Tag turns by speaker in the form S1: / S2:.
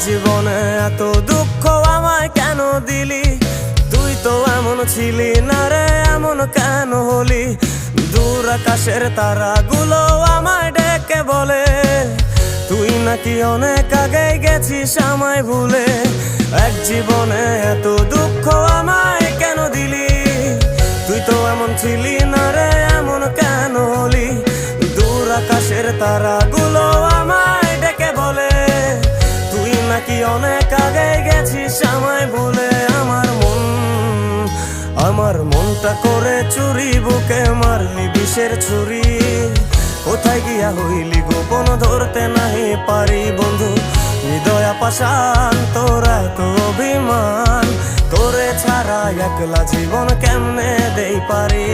S1: জীবনে এত দুঃখ আমায় কেন দিলি? তুই তো এমন ছিলি না রে, এমন কেন হলি? দূর আকাশের তারাগুলো আমায় ডেকে বলে তুই নাকি অনেক আগে গেছিস আমায় ভুলে। এক জীবনে এত দুঃখ আমায় কেন দিলি? তুই তো এমন ছিলি না রে, এমন কেন হলি? দূর আকাশের তারাগুলো আমায় ডেকে বলে তুই নাকি অনেক আগে গেছিস আমায় ভুলে। আমার মনটা করে চুরি, বুকে মারলি বিষের ছুরি। কোথায় গিয়া হইলি গোপন ধরতে নাহি পারি বন্ধু। হৃদয় পাষাণ তোর এত অভিমান, তোরে ছাড়া একলা জীবন কেমনে দেই পারি?